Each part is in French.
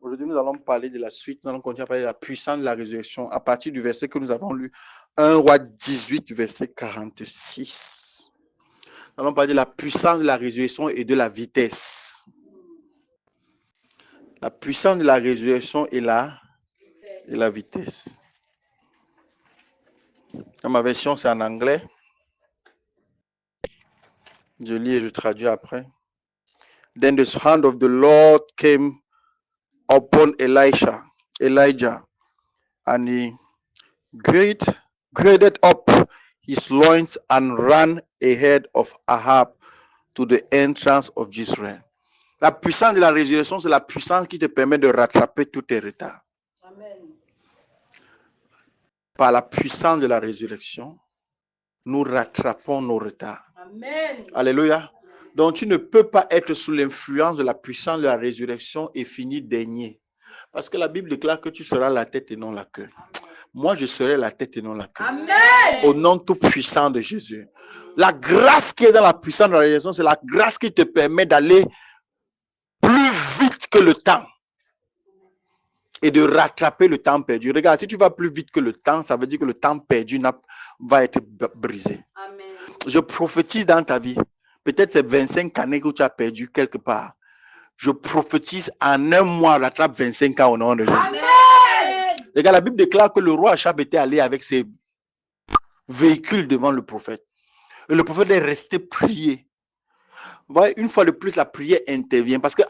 Aujourd'hui, nous allons parler de la suite. Nous allons continuer à parler de la puissance de la résurrection à partir du verset que nous avons lu, 1 Roi 18, verset 46. Nous allons parler de la puissance de la résurrection et de la vitesse. La puissance de la résurrection et la vitesse. Dans ma version, c'est en anglais. Je lis et je traduis après. Then the hand of the Lord came upon Elijah, and he girded up his loins and ran ahead of Ahab to the entrance of Jezreel. La puissance de la résurrection, c'est la puissance qui te permet de rattraper tous tes retards. Amen. Par la puissance de la résurrection, nous rattrapons nos retards. Amen. Alléluia. Donc, tu ne peux pas être sous l'influence de la puissance de la résurrection et finir dernier. Parce que la Bible déclare que tu seras la tête et non la queue. Moi, je serai la tête et non la queue. Amen. Au nom tout puissant de Jésus. La grâce qui est dans la puissance de la résurrection, c'est la grâce qui te permet d'aller plus vite que le temps et de rattraper le temps perdu. Regarde, si tu vas plus vite que le temps, ça veut dire que le temps perdu va être brisé. Amen. Je prophétise dans ta vie. Peut-être c'est 25 années que tu as perdu quelque part. Je prophétise en un mois, rattrape 25 ans au nom de Jésus. Amen. Regarde, la Bible déclare que le roi Achab était allé avec ses véhicules devant le prophète. Et le prophète est resté prier. Voyez, une fois de plus, la prière intervient parce que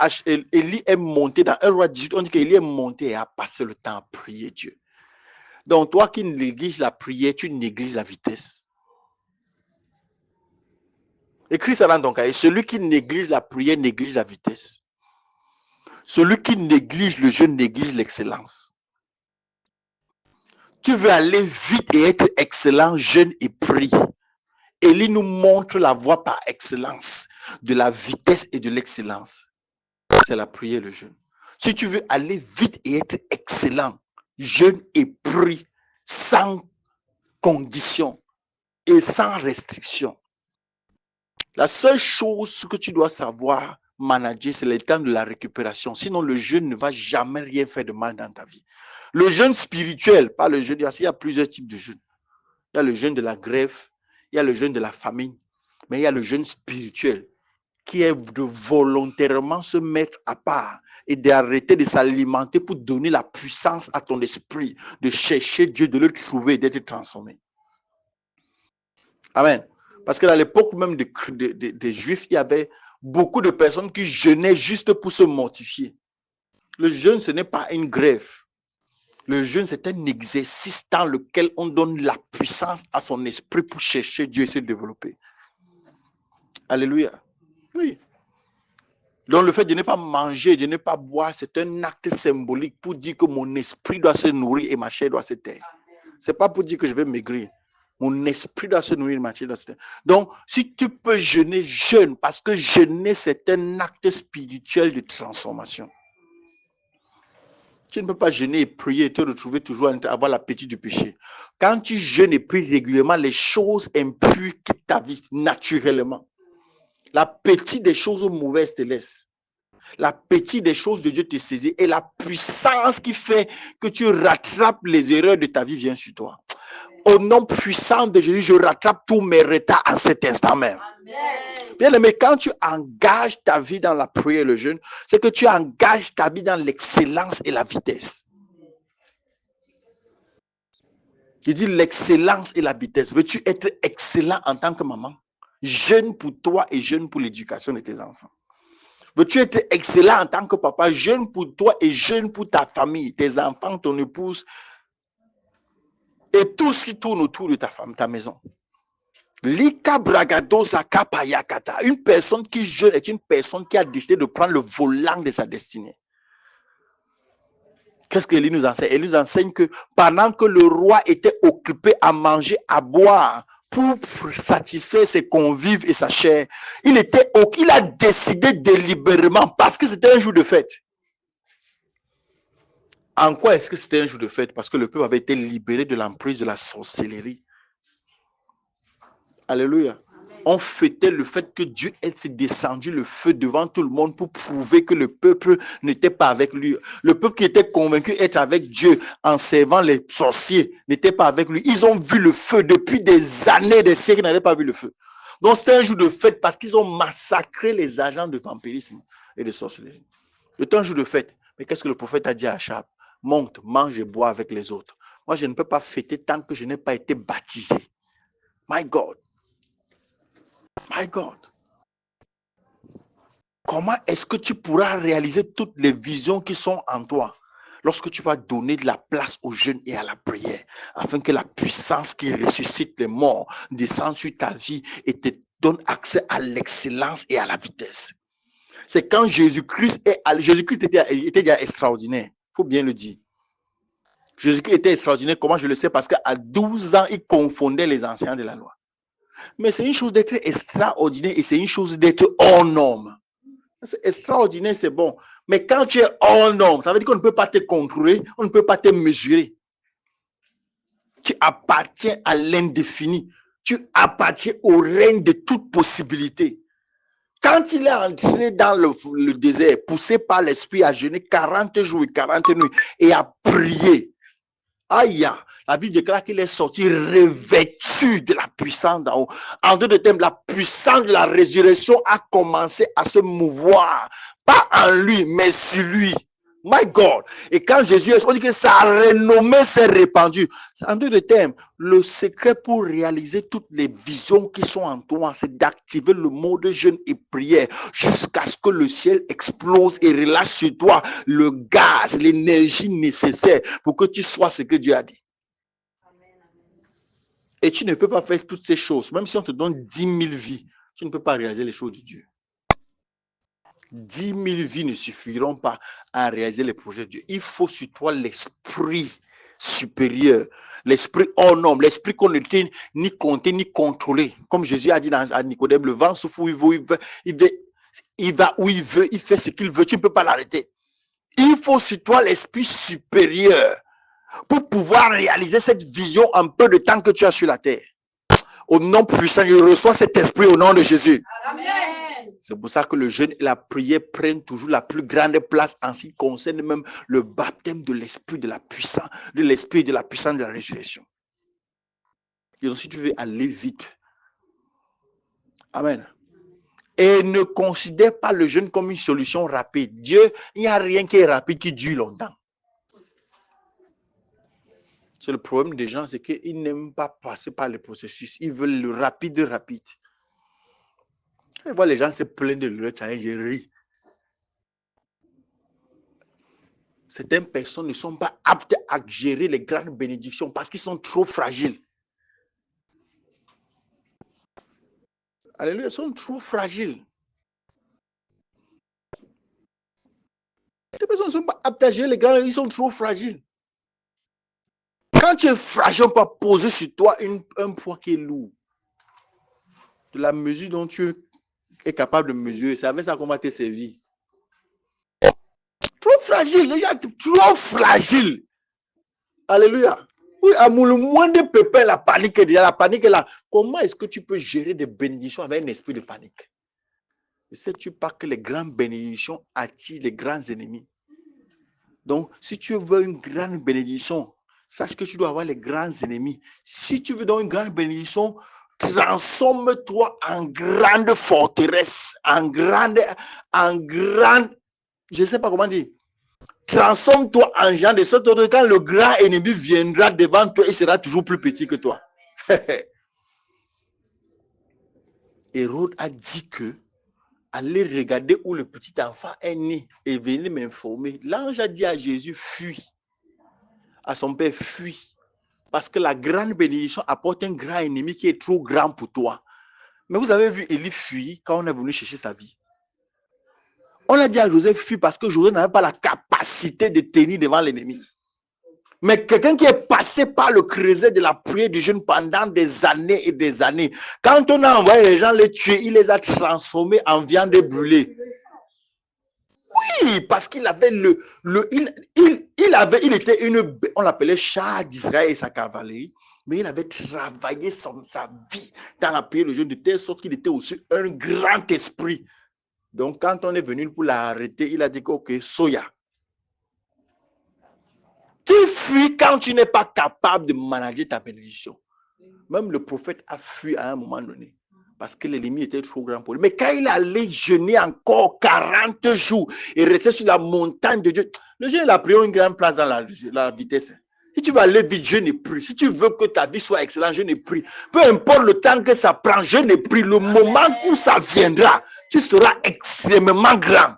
Élie est monté dans 1 Roi 18. On dit qu'Élie est monté et a passé le temps à prier Dieu. Donc, toi qui négliges la prière, tu négliges la vitesse. Écris ça dans ton cahier. Celui qui néglige la prière néglige la vitesse. Celui qui néglige le jeûne néglige l'excellence. Tu veux aller vite et être excellent, jeûne et prie. Élie nous montre la voie par excellence de la vitesse et de l'excellence. C'est la prière et le jeûne. Si tu veux aller vite et être excellent, jeûne et prie sans condition et sans restriction. La seule chose que tu dois savoir manager, c'est le temps de la récupération. Sinon, le jeûne ne va jamais rien faire de mal dans ta vie. Le jeûne spirituel, pas le jeûne, il y a plusieurs types de jeûnes. Il y a le jeûne de la grève, il y a le jeûne de la famine, mais il y a le jeûne spirituel qui est de volontairement se mettre à part et d'arrêter de s'alimenter pour donner la puissance à ton esprit, de chercher Dieu, de le trouver et d'être transformé. Amen. Parce qu'à l'époque même des Juifs, il y avait beaucoup de personnes qui jeûnaient juste pour se mortifier. Le jeûne, ce n'est pas une grève. Le jeûne, c'est un exercice dans lequel on donne la puissance à son esprit pour chercher Dieu et se développer. Alléluia. Oui. Donc le fait de ne pas manger, de ne pas boire, c'est un acte symbolique pour dire que mon esprit doit se nourrir et ma chair doit se taire. Ce n'est pas pour dire que je vais maigrir. Mon esprit doit se nourrir, ma chair doit se taire. Donc, si tu peux jeûner, jeûne, parce que jeûner, c'est un acte spirituel de transformation. Tu ne peux pas jeûner et prier et te retrouver toujours à avoir l'appétit du péché. Quand tu jeûnes et pries régulièrement, les choses impures quittent ta vie naturellement. L'appétit des choses mauvaises te laisse. L'appétit des choses de Dieu te saisit et la puissance qui fait que tu rattrapes les erreurs de ta vie vient sur toi. Au nom puissant de Jésus, je rattrape tous mes retards en cet instant même. Amen. Bien aimé, quand tu engages ta vie dans la prière et le jeûne, c'est que tu engages ta vie dans l'excellence et la vitesse. Il dit l'excellence et la vitesse. Veux-tu être excellent en tant que maman? Jeûne pour toi et jeûne pour l'éducation de tes enfants. Veux-tu être excellent en tant que papa? Jeûne pour toi et jeûne pour ta famille, tes enfants, ton épouse et tout ce qui tourne autour de ta femme, ta maison. Lika bragadosa kapayakata. Une personne qui jeûne est une personne qui a décidé de prendre le volant de sa destinée. Qu'est-ce qu'Élie nous enseigne? Elle nous enseigne que pendant que le roi était occupé à manger, à boire, pour satisfaire ses convives et sa chair, il a décidé délibérément, parce que c'était un jour de fête. En quoi est-ce que c'était un jour de fête? Parce que le peuple avait été libéré de l'emprise de la sorcellerie. Alléluia. Amen. on fêtait le fait que Dieu est descendu le feu devant tout le monde pour prouver que le peuple n'était pas avec lui. Le peuple qui était convaincu d'être avec Dieu en servant les sorciers n'était pas avec lui. Ils ont vu le feu depuis des années, des siècles, ils n'avaient pas vu le feu. Donc c'était un jour de fête parce qu'ils ont massacré les agents de vampirisme et de sorcellerie. C'était un jour de fête. Mais qu'est-ce que le prophète a dit à Achab? Monte, mange et bois avec les autres. Moi, je ne peux pas fêter tant que je n'ai pas été baptisé. My God. My God. Comment est-ce que tu pourras réaliser toutes les visions qui sont en toi lorsque tu vas donner de la place au jeûne et à la prière afin que la puissance qui ressuscite les morts descende sur ta vie et te donne accès à l'excellence et à la vitesse? C'est quand Jésus-Christ était déjà extraordinaire. Il faut bien le dire. Jésus-Christ était extraordinaire. Comment je le sais? Parce qu'à 12 ans, il confondait les enseignants de la loi. Mais c'est une chose d'être extraordinaire et c'est une chose d'être hors norme. C'est extraordinaire, c'est bon. Mais quand tu es hors norme, ça veut dire qu'on ne peut pas te contrôler, on ne peut pas te mesurer. Tu appartiens à l'indéfini. Tu appartiens au règne de toute possibilité. Quand il est entré dans le désert, poussé par l'esprit à jeûner 40 jours et 40 nuits et à prier, aïe, la Bible déclare qu'il est sorti revêtu de la puissance d'en haut. En d'autres termes, la puissance de la résurrection a commencé à se mouvoir, pas en lui, mais sur lui. My God. Et quand Jésus est, on dit que sa renommée s'est répandue. En d'autres termes, le secret pour réaliser toutes les visions qui sont en toi, c'est d'activer le mode jeûne et prière jusqu'à ce que le ciel explose et relâche sur toi le gaz, l'énergie nécessaire pour que tu sois ce que Dieu a dit. Et tu ne peux pas faire toutes ces choses. Même si on te donne 10 000 vies, tu ne peux pas réaliser les choses de Dieu. 10 000 vies ne suffiront pas à réaliser les projets de Dieu. Il faut sur toi l'esprit supérieur, l'esprit hors norme, l'esprit qu'on ne peut ni compter ni contrôler. Comme Jésus a dit à Nicodème, le vent souffle où il veut, il va où il veut, il fait ce qu'il veut, tu ne peux pas l'arrêter. Il faut sur toi l'esprit supérieur pour pouvoir réaliser cette vision en peu de temps que tu as sur la terre. Au nom puissant, je reçois cet esprit au nom de Jésus. Amen. C'est pour ça que le jeûne et la prière prennent toujours la plus grande place en ce qui concerne même le baptême de l'esprit de la puissance, de l'esprit de la puissance de la résurrection. Et donc, si tu veux aller vite, amen. Et ne considère pas le jeûne comme une solution rapide. Dieu, il n'y a rien qui est rapide qui dure longtemps. C'est le problème des gens, c'est qu'ils n'aiment pas passer par le processus. Ils veulent le rapide. Je vois les gens se plaindre de leur challenge et rient. Certaines personnes ne sont pas aptes à gérer les grandes bénédictions parce qu'ils sont trop fragiles. Alléluia, ils sont trop fragiles. Ces personnes ne sont pas aptes à gérer les grandes, ils sont trop fragiles. Quand tu es fragile, on peut poser sur toi un poids qui est lourd. De la mesure dont tu es capable de mesurer, c'est avec ça qu'on va te servir. Trop fragile, les gens trop fragiles. Alléluia. Oui, à le moindre pépin, la panique est déjà, la panique est là. Comment est-ce que tu peux gérer des bénédictions avec un esprit de panique? Ne sais-tu pas que les grandes bénédictions attirent les grands ennemis? Donc, si tu veux une grande bénédiction, sache que tu dois avoir les grands ennemis. Si tu veux donc une grande bénédiction, transforme-toi en grande forteresse, en grande, je ne sais pas comment dire. Transforme-toi en genre de sorte que quand le grand ennemi viendra devant toi, il sera toujours plus petit que toi. Hérode a dit que allez regarder où le petit enfant est né et venez m'informer. L'ange a dit à Jésus, fuis. À son père, fuis. Parce que la grande bénédiction apporte un grand ennemi qui est trop grand pour toi. Mais vous avez vu Élie fuir quand on est venu chercher sa vie. On a dit à Joseph, fuis parce que Joseph n'avait pas la capacité de tenir devant l'ennemi. Mais quelqu'un qui est passé par le creuset de la prière du jeûne pendant des années et des années, quand on a envoyé les gens les tuer, il les a transformés en viande brûlée. Oui, parce qu'il avait il était on l'appelait char d'Israël et sa cavalerie. Mais il avait travaillé sa vie dans la prière de Dieu de telle sorte qu'il était aussi un grand esprit. Donc, quand on est venu pour l'arrêter, il a dit que, ok, Soya. Tu fuis quand tu n'es pas capable de manager ta bénédiction. Même le prophète a fui à un moment donné. Parce que l'ennemi était trop grand pour lui. Mais quand il allait jeûner encore 40 jours et rester sur la montagne de Dieu, le jeûne, il a pris une grande place dans la vitesse. Si tu veux aller vite, je n'ai plus. Si tu veux que ta vie soit excellente, je n'ai plus. Peu importe le temps que ça prend, je n'ai plus. Le moment où ça viendra, tu seras extrêmement grand.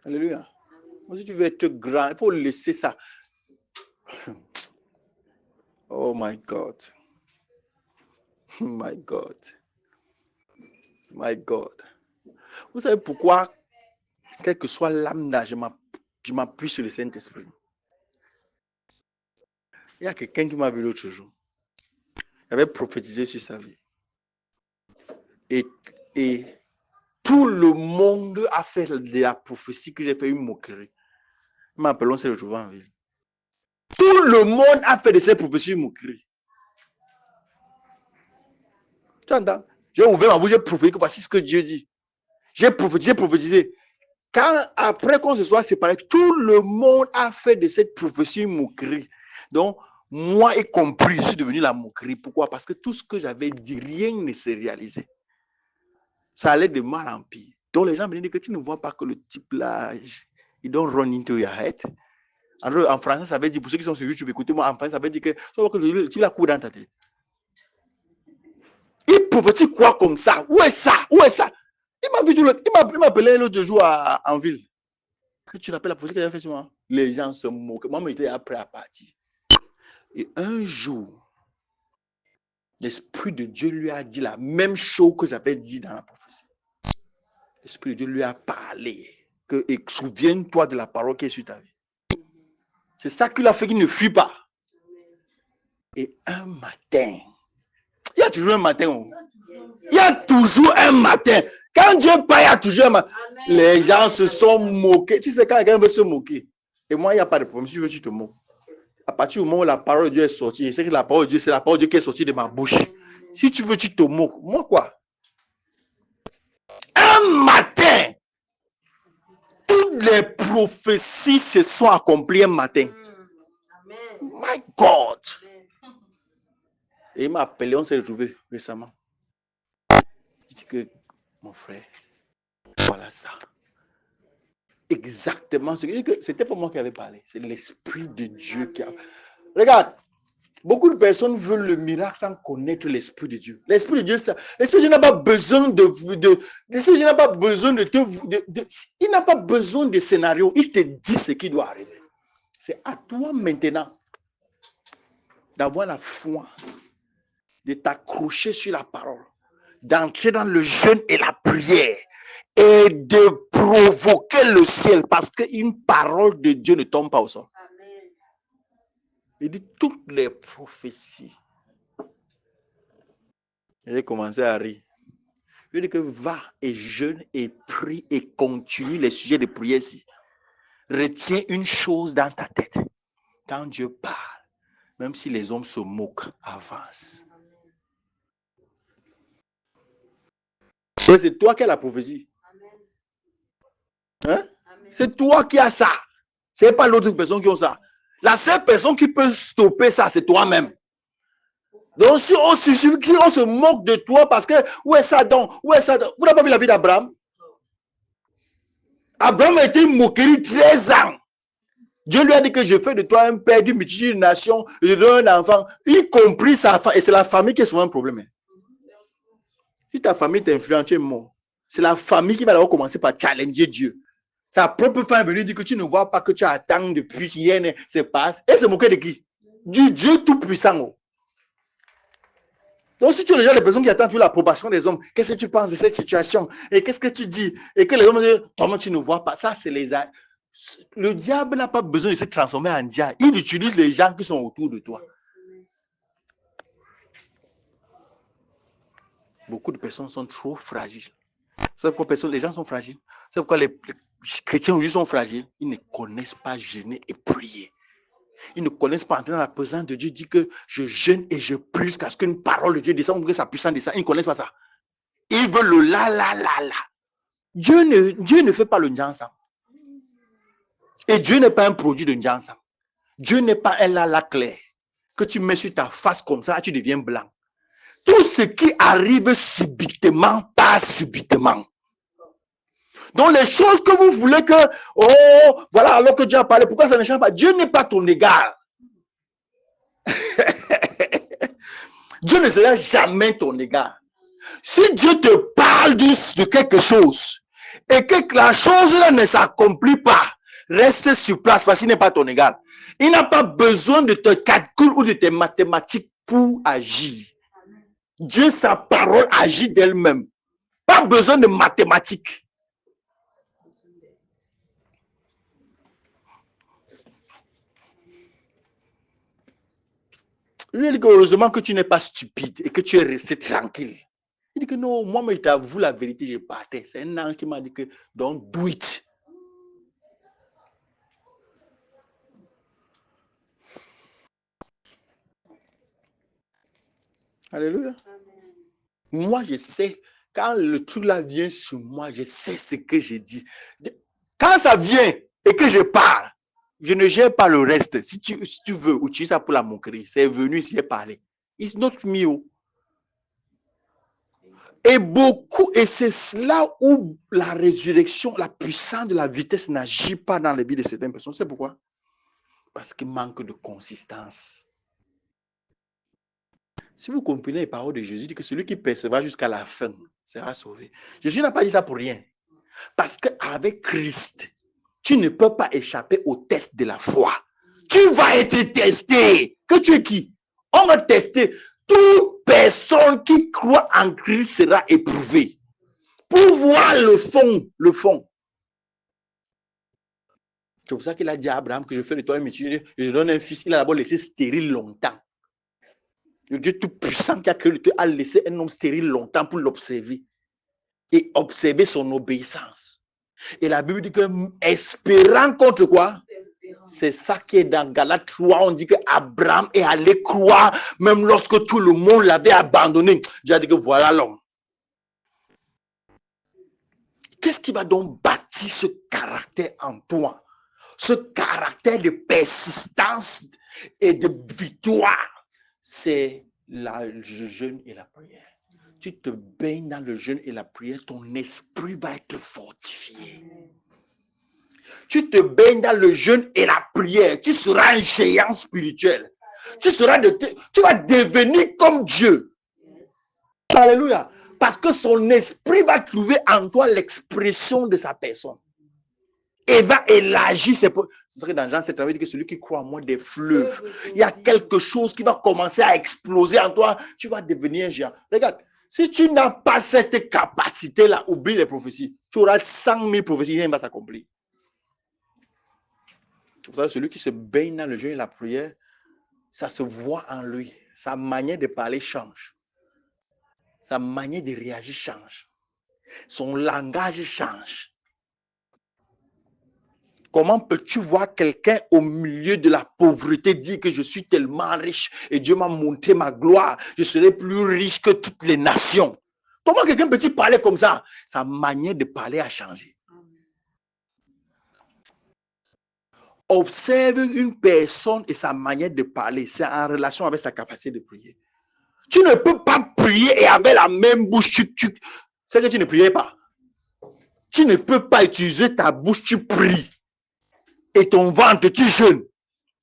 Alléluia. Si tu veux être grand, il faut laisser ça. Oh my God. My God. My God. Vous savez pourquoi, quel que soit l'âme d'âge, je m'appuie sur le Saint-Esprit. Il y a quelqu'un qui m'a vu l'autre jour. Il avait prophétisé sur sa vie. Et tout le monde a fait de la prophétie que j'ai fait une moquerie. Il m'a appelé, on s'est retrouvé en ville. Tout le monde a fait de cette prophétie une moquerie. Tu entends? J'ai ouvert ma bouche, j'ai prophétisé que voici ce que Dieu dit. J'ai prophétisé. Quand après qu'on se soit séparés, tout le monde a fait de cette prophétie une moquerie. Donc, moi y compris, je suis devenu la moquerie. Pourquoi? Parce que tout ce que j'avais dit, rien ne s'est réalisé. Ça allait de mal en pire. Donc, les gens me disent que tu ne vois pas que le type là, il don't run into your head. En français, ça veut dire, pour ceux qui sont sur YouTube, écoutez-moi, en français, ça veut dire que le type là court dans ta tête. Il prophétise quoi comme ça? Où est ça? Où est ça? Il m'a appelé l'autre jour en ville. Que tu rappelles la prophétie qu'il avait fait sur moi? Les gens se moquent. Moi, j'étais prêt à partir. Et un jour, l'Esprit de Dieu lui a dit la même chose que j'avais dit dans la prophétie. L'Esprit de Dieu lui a parlé. Et souviens-toi de la parole qui est sur ta vie. C'est ça qui l'a fait qu'il ne fuit pas. Et un matin, il y a toujours un matin. Il y a toujours un matin. Quand Dieu parle, il y a toujours un matin. Les gens se sont moqués. Tu sais, quand quelqu'un veut se moquer, et moi, il n'y a pas de problème. Si tu veux, tu te moques. À partir du moment où la parole de Dieu est sortie, et c'est que la parole de Dieu, c'est la parole de Dieu qui est sortie de ma bouche. Si tu veux, tu te moques. Moi, quoi? Un matin, toutes les prophéties se sont accomplies un matin. My God! Et il m'a appelé, on s'est retrouvé récemment. Il dit que, mon frère, voilà ça. Exactement ce que je dis, que c'était pas moi qui avais parlé, c'est l'Esprit de Dieu qui a. Regarde, beaucoup de personnes veulent le miracle sans connaître l'Esprit de Dieu. L'Esprit de Dieu, l'Esprit de Dieu n'a pas besoin l'Esprit de Dieu n'a pas besoin il n'a pas besoin de scénario. Il te dit ce qui doit arriver. C'est à toi maintenant d'avoir la foi, de t'accrocher sur la parole, d'entrer dans le jeûne et la prière et de provoquer le ciel, parce qu'une parole de Dieu ne tombe pas au sol. Amen. Il dit toutes les prophéties. J'ai commencé à rire. Je dis que va et jeûne et prie et continue les sujets de prière ici. Retiens une chose dans ta tête. Quand Dieu parle, même si les hommes se moquent, avance. C'est toi qui as la prophétie. Hein? C'est toi qui as ça. C'est pas l'autre personne qui a ça. La seule personne qui peut stopper ça, c'est toi-même. Donc, si on se moque de toi parce que, où est ça donc? Où est ça donc? Vous n'avez pas vu la vie d'Abraham? Abraham a été moqué 13 ans. Dieu lui a dit que je fais de toi un père d'une multitude de nations, je donne un enfant, y compris sa femme. Et c'est la famille qui est souvent un problème. Si ta famille t'influence, tu es mort. C'est la famille qui va d'abord commencer par challenger Dieu. Sa propre femme est venue dire que tu ne vois pas que tu attends depuis qu'hier ne se passe. Et se moquer de qui? Du Dieu tout-puissant. Donc, si tu es déjà les personnes qui attendent l'approbation des hommes, qu'est-ce que tu penses de cette situation? Et qu'est-ce que tu dis? Et que les hommes disent, comment tu ne vois pas? Ça, c'est les... Le diable n'a pas besoin de se transformer en diable. Il utilise les gens qui sont autour de toi. Beaucoup de personnes sont trop fragiles. C'est pourquoi les gens sont fragiles. C'est pourquoi les chrétiens aujourd'hui sont fragiles. Ils ne connaissent pas jeûner et prier. Ils ne connaissent pas entrer dans la présence de Dieu, dit que je jeûne et je prie jusqu'à ce qu'une parole de Dieu descende, que sa puissance descende. Ils ne connaissent pas ça. Ils veulent le la. Dieu ne fait pas le nyansam. Et Dieu n'est pas un produit de nyansam. Dieu n'est pas un la clair que tu mets sur ta face comme ça, tu deviens blanc. Tout ce qui arrive subitement passe subitement. Donc les choses que vous voulez que, oh, voilà, alors que Dieu a parlé, pourquoi ça ne change pas? Dieu n'est pas ton égal. Dieu ne sera jamais ton égal. Si Dieu te parle de quelque chose et que la chose-là ne s'accomplit pas, reste sur place parce qu'il n'est pas ton égal. Il n'a pas besoin de tes calculs ou de tes mathématiques pour agir. Dieu, sa parole agit d'elle-même. Pas besoin de mathématiques. Lui, il dit que heureusement que tu n'es pas stupide et que tu es resté tranquille. Il dit que non, moi, mais je t'avoue la vérité, je partais. C'est un ange qui m'a dit que don't do it. Alléluia. Moi, je sais, quand le truc là vient sur moi, je sais ce que je dis. Quand ça vient et que je parle, je ne gère pas le reste. Si tu veux utiliser ça pour la moquerie, c'est venu, c'est parlé. It's not me. Et beaucoup, et c'est là où la résurrection, la puissance de la vitesse n'agit pas dans les vies de certaines personnes. C'est pourquoi? Parce qu'il manque de consistance. Si vous comprenez les paroles de Jésus, il dit que celui qui persévère jusqu'à la fin sera sauvé. Jésus n'a pas dit ça pour rien. Parce qu'avec Christ, tu ne peux pas échapper au test de la foi. Tu vas être testé. Que tu es qui? On va tester. Toute personne qui croit en Christ sera éprouvée. Pour voir le fond. Le fond. C'est pour ça qu'il a dit à Abraham que je fais de toi un métier. Je donne un fils. Il a d'abord laissé stérile longtemps. Le Dieu tout-puissant qui a créé le Dieu a laissé un homme stérile longtemps pour l'observer. Et observer son obéissance. Et la Bible dit que espérant contre quoi? C'est ça qui est dans Galates 3. On dit que Abraham est allé croire, même lorsque tout le monde l'avait abandonné. Dieu a dit que voilà l'homme. Qu'est-ce qui va donc bâtir ce caractère en toi? Ce caractère de persistance et de victoire, c'est le jeûne et la prière. Tu te baignes dans le jeûne et la prière, ton esprit va être fortifié. Tu te baignes dans le jeûne et la prière, tu seras un géant spirituel. Tu vas devenir comme Dieu. Alléluia. Parce que son esprit va trouver en toi l'expression de sa personne. Et va élargir ses... C'est vrai que dans Jean 7, il dit que celui qui croit en moi des fleuves, il y a quelque chose qui va commencer à exploser en toi. Tu vas devenir un géant. Regarde, si tu n'as pas cette capacité-là, oublie les prophéties. Tu auras 100 000 prophéties, rien ne va s'accomplir. C'est pour ça que celui qui se baigne dans le jeûne et la prière, ça se voit en lui. Sa manière de parler change. Sa manière de réagir change. Son langage change. Comment peux-tu voir quelqu'un au milieu de la pauvreté dire que je suis tellement riche et Dieu m'a montré ma gloire, je serai plus riche que toutes les nations? Comment quelqu'un peut-il parler comme ça? Sa manière de parler a changé. Observe une personne et sa manière de parler, c'est en relation avec sa capacité de prier. Tu ne peux pas prier et avec la même bouche, c'est que tu ne priais pas. Tu ne peux pas utiliser ta bouche, tu pries. Et ton ventre, tu jeûnes.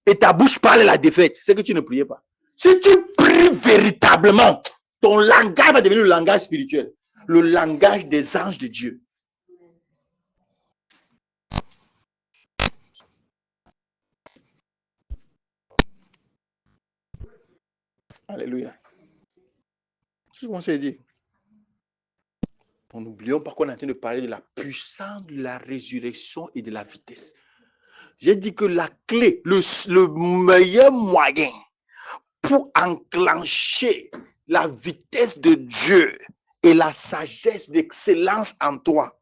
Et ta bouche parle la défaite. C'est que tu ne priais pas. Si tu pries véritablement, ton langage va devenir le langage spirituel. Le langage des anges de Dieu. Alléluia. C'est ce qu'on s'est dit. N'oublions pas qu'on est en train de parler de la puissance de la résurrection et de la vitesse. J'ai dit que la clé, le meilleur moyen pour enclencher la vitesse de Dieu et la sagesse d'excellence en toi,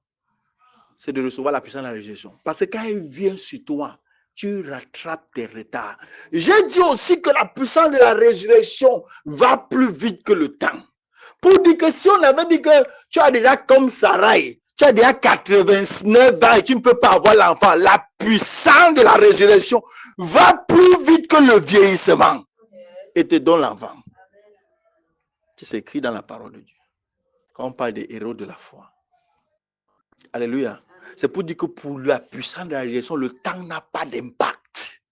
c'est de recevoir la puissance de la résurrection. Parce que quand elle vient sur toi, tu rattrapes tes retards. J'ai dit aussi que la puissance de la résurrection va plus vite que le temps. Pour dire que si on avait dit que tu as déjà comme Sarai, tu as déjà 89 ans et tu ne peux pas avoir l'enfant, la puissance de la résurrection va plus vite que le vieillissement et te donne l'enfant. C'est écrit dans la parole de Dieu. Quand on parle des héros de la foi. Alléluia. C'est pour dire que pour la puissance de la résurrection, le temps n'a pas d'impact.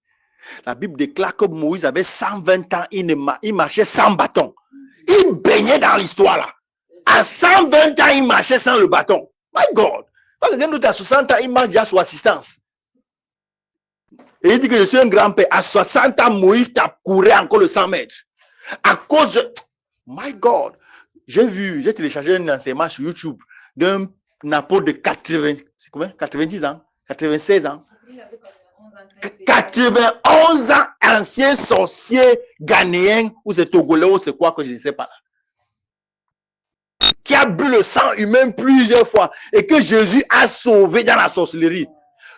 La Bible déclare que Moïse avait 120 ans, il marchait sans bâton. Il baignait dans l'histoire là. À 120 ans, il marchait sans le bâton. My God. Quelqu'un d'autre à 60 ans, il marche déjà sous assistance. Et il dit que je suis un grand-père. À 60 ans, Moïse t'a couru encore le 100 mètres. À cause de... My God. J'ai téléchargé un enseignement sur YouTube d'un apôtre de 90 ans, 96 ans. 91 ans, ancien sorcier ghanéen, ou c'est togolais, ou c'est quoi que je ne sais pas là. Qui a bu le sang humain plusieurs fois et que Jésus a sauvé dans la sorcellerie.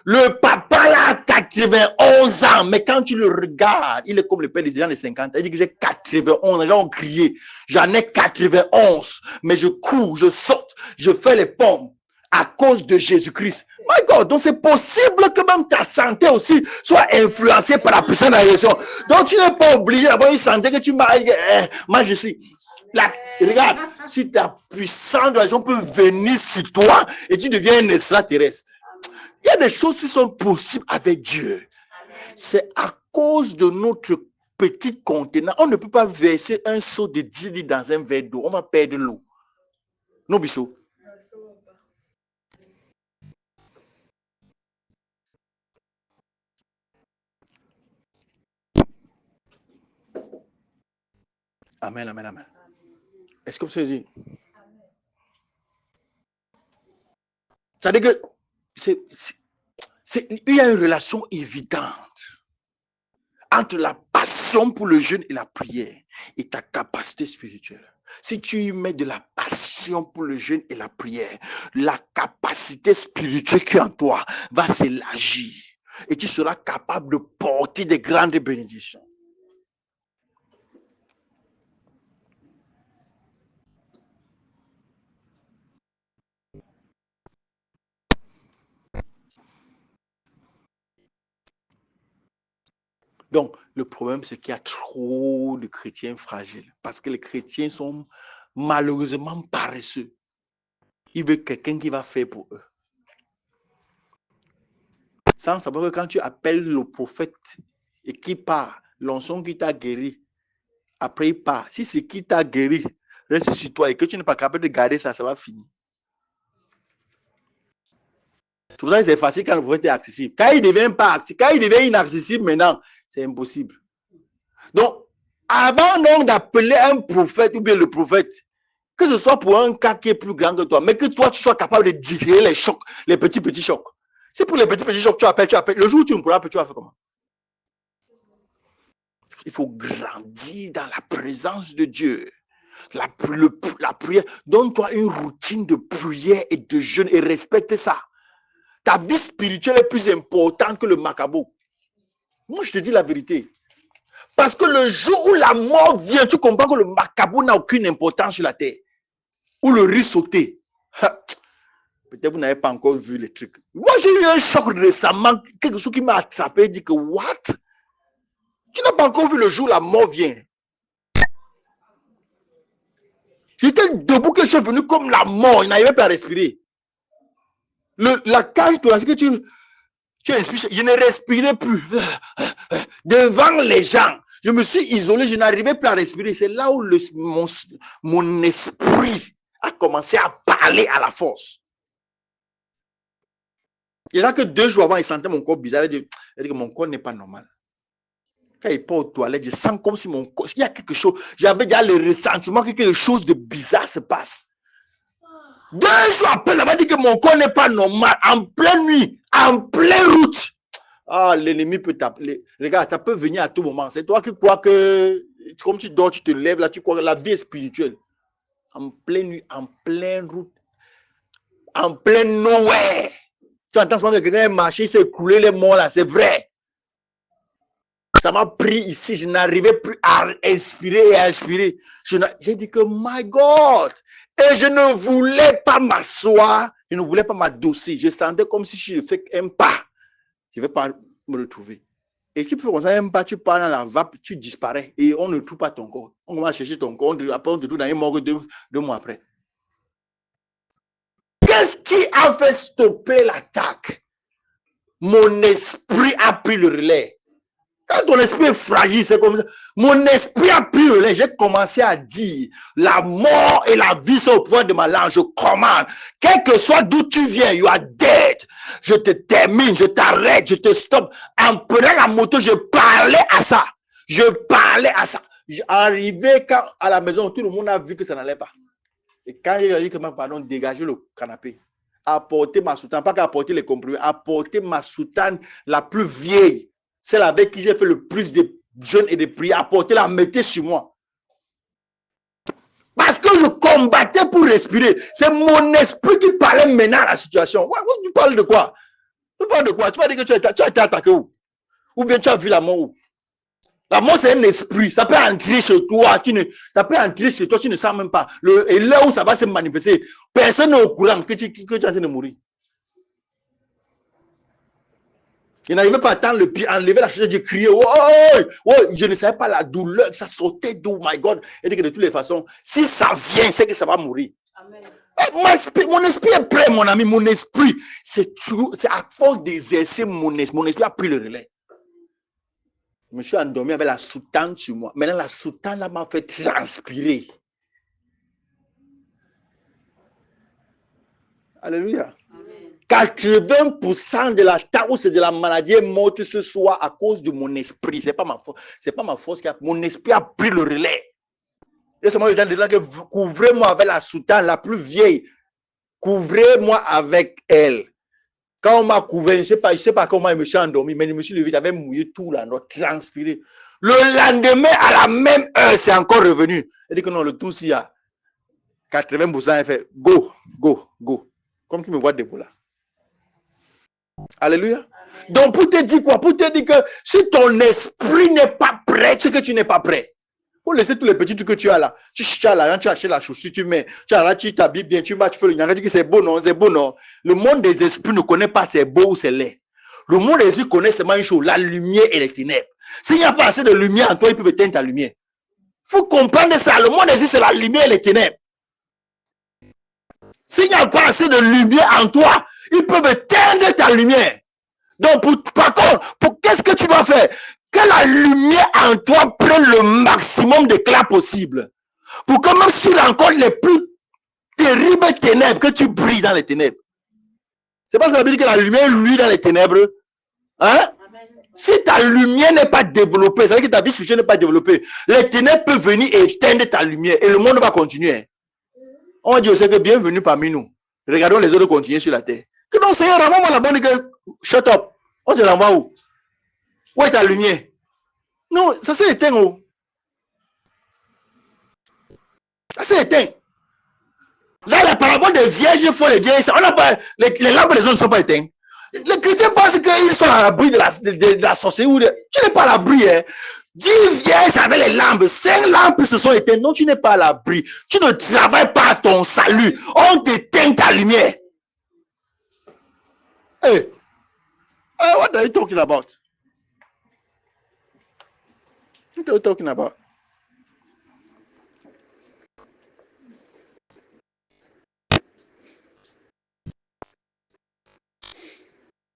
Le papa là a 91 ans, mais quand tu le regardes, il est comme le père des gens de 50 ans. Il dit que j'ai 91 ans, les gens ont crié, j'en ai 91, mais je cours, je saute, je fais les pommes à cause de Jésus-Christ. My God, donc c'est possible que même ta santé aussi soit influencée par la puissance de la résurrection. Donc tu n'es pas obligé d'avoir une santé que tu m'as... moi je suis... regarde, si ta puissance de la résurrection peut venir sur toi et tu deviens un extraterrestre. Il y a des choses qui sont possibles avec Dieu. C'est à cause de notre petit contenant. On ne peut pas verser un seau de 10 litres dans un verre d'eau. On va perdre l'eau. Non, Bissot. Amen, amen, amen. Est-ce que vous savez dire? C'est-à-dire que il y a une relation évidente entre la passion pour le jeûne et la prière et ta capacité spirituelle. Si tu y mets de la passion pour le jeûne et la prière, la capacité spirituelle qui est en toi va s'élargir et tu seras capable de porter des grandes bénédictions. Donc, le problème, c'est qu'il y a trop de chrétiens fragiles. Parce que les chrétiens sont malheureusement paresseux. Ils veulent quelqu'un qui va faire pour eux. Sans savoir que quand tu appelles le prophète et qu'il part, l'onction qui t'a guéri, après il part. Si c'est qui t'a guéri, reste sur toi et que tu n'es pas capable de garder ça, ça va finir. C'est pour ça que c'est facile quand le prophète est accessible. Quand il devient pas accessible, quand il devient inaccessible maintenant, c'est impossible. Donc, avant donc d'appeler un prophète ou bien le prophète, que ce soit pour un cas qui est plus grand que toi, mais que toi tu sois capable de digérer les chocs, les petits chocs. C'est pour les petits chocs, tu appelles. Le jour où tu ne pourras plus, tu vas faire comment? Il faut grandir dans la présence de Dieu. La prière, donne-toi une routine de prière et de jeûne et respecte ça. Ta vie spirituelle est plus importante que le macabo. Moi, je te dis la vérité. Parce que le jour où la mort vient, tu comprends que le macabo n'a aucune importance sur la terre. Ou le riz sauté. Peut-être vous n'avez pas encore vu les trucs. Moi, j'ai eu un choc récemment, quelque chose qui m'a attrapé et dit que, what? Tu n'as pas encore vu le jour où la mort vient. J'étais debout que je suis venu comme la mort, il n'arrivait pas à respirer. La cage thoracique que tu respires, je ne respirais plus. Devant les gens, je me suis isolé, je n'arrivais plus à respirer. C'est là où mon esprit a commencé à parler à la force. Et là que 2 jours avant, il sentait mon corps bizarre. Il dit que mon corps n'est pas normal. Quand il part aux toilettes, je sens comme si mon corps, il y a quelque chose. J'avais déjà le ressentiment que quelque chose de bizarre se passe. 2 jours après, ça m'a dit que mon corps n'est pas normal. En pleine nuit, en pleine route. Ah, l'ennemi peut t'appeler. Regarde, ça peut venir à tout moment. C'est toi qui crois que, comme tu dors, tu te lèves là, tu crois que la vie est spirituelle. en pleine nuit, en pleine route, en plein nowhere. Tu entends souvent que quelqu'un marcher, il s'est écoulé les morts là, c'est vrai. Ça m'a pris ici, je n'arrivais plus à inspirer et à expirer. J'ai dit que, my God, et je ne voulais pas m'asseoir, je ne voulais pas m'adosser. Je sentais comme si je fais un pas, je ne vais pas me retrouver. Et tu peux faire un pas, tu pars dans la vape, tu disparais et on ne trouve pas ton corps. On va chercher ton corps, après on te trouve dans une morgue 2 mois après. Qu'est-ce qui a fait stopper l'attaque? Mon esprit a pris le relais. Quand ton esprit est fragile, c'est comme ça. Mon esprit a pris le relais. J'ai commencé à dire, la mort et la vie sont au pouvoir de ma langue. Je commande. Quel que soit d'où tu viens, you are dead. Je te termine, je t'arrête, je te stoppe. En prenant la moto, je parlais à ça. Je parlais à ça. Arrivé à la maison, tout le monde a vu que ça n'allait pas. Et quand j'ai dit que pardon, dégager le canapé, apporter ma soutane, pas qu'apporter les comprimés, apporter ma soutane la plus vieille, celle avec qui j'ai fait le plus de jeûnes et de prières, apporter la mettez sur moi. Parce que je combattais pour respirer. C'est mon esprit qui parlait maintenant à la situation. Ouais, tu parles de quoi? Tu parles de quoi? Tu vas dire que tu as été attaqué où? Ou bien tu as vu la mort où? La mort, c'est un esprit. Ça peut entrer chez toi. Ça peut entrer chez toi. Tu ne sens même pas. Et là où ça va se manifester, personne n'est au courant que tu es en train de mourir. Il n'arrivait pas à attendre le pied, enlever la chaise, j'ai crié. Oh, je ne savais pas la douleur que ça sautait d'où, my God. Et de toutes les façons, si ça vient, c'est que ça va mourir. Amen. Mon esprit est prêt, mon ami. Mon esprit, c'est à force d'exercer mon esprit a pris le relais. Je me suis endormi avec la soutane sur moi. Maintenant, la soutane là m'a fait transpirer. Alléluia. 80% de la taille, c'est de la maladie est morte ce soir à cause de mon esprit. C'est pas ma force. C'est pas ma force qui a. Mon esprit a pris le relais. Et c'est moi le temps de dire que couvrez-moi avec la soutane la plus vieille. Couvrez-moi avec elle. Quand on m'a couvert, je sais pas comment je me suis endormi, mais je me suis levé, j'avais mouillé tout là, transpiré. Le lendemain, à la même heure, c'est encore revenu. Il dit que non, le tout s'il y a 80%, il fait go. Comme tu me vois debout là. Alléluia. Amen. Donc, pour te dire quoi? Pour te dire que si ton esprit n'est pas prêt, c'est que tu n'es pas prêt. Pour laisser tous les petits trucs que tu as là. Tu achètes la chaussure, tu mets, tu t'habilles bien, tu vas, tu fais le nyanga, tu dis que c'est beau, non, c'est beau, non. Le monde des esprits ne connaît pas c'est beau ou c'est laid. Le monde des esprits connaît seulement une chose, la lumière et les ténèbres. S'il n'y a pas assez de lumière en toi, ils peuvent éteindre ta lumière. Il faut comprendre ça. Le monde des esprits, c'est la lumière et les ténèbres. S'il n'y a pas assez de lumière en toi, ils peuvent éteindre ta lumière. Donc, par contre, qu'est-ce que tu vas faire? Que la lumière en toi prenne le maximum d'éclat possible. Pour que même s'il rencontre les plus terribles ténèbres, que tu brilles dans les ténèbres. C'est pas ça veut dire que la lumière luit dans les ténèbres. Hein? Si ta lumière n'est pas développée, ça veut dire que ta vie spirituelle n'est pas développée. Les ténèbres peuvent venir éteindre ta lumière et le monde va continuer. On dit aussi que bienvenue parmi nous. Regardons les autres continuer sur la terre. Que non, Seigneur, renvoie-moi la bonne que shut up. On te renvoie où? Où est ta lumière? Non, ça s'est éteint. Oh. Ça s'est éteint. Là, la parabole des vierges font les vierges. On n'a pas, les lampes des autres ne sont pas éteintes. Les chrétiens pensent qu'ils sont à l'abri de la sorcellerie. Tu n'es pas à l'abri. Hein. 10 vierges avec les lampes. 5 lampes se sont éteintes. Non, tu n'es pas à l'abri. Tu ne travailles pas à ton salut. On t'éteint ta lumière. Hey. What are you talking about? What are you talking about?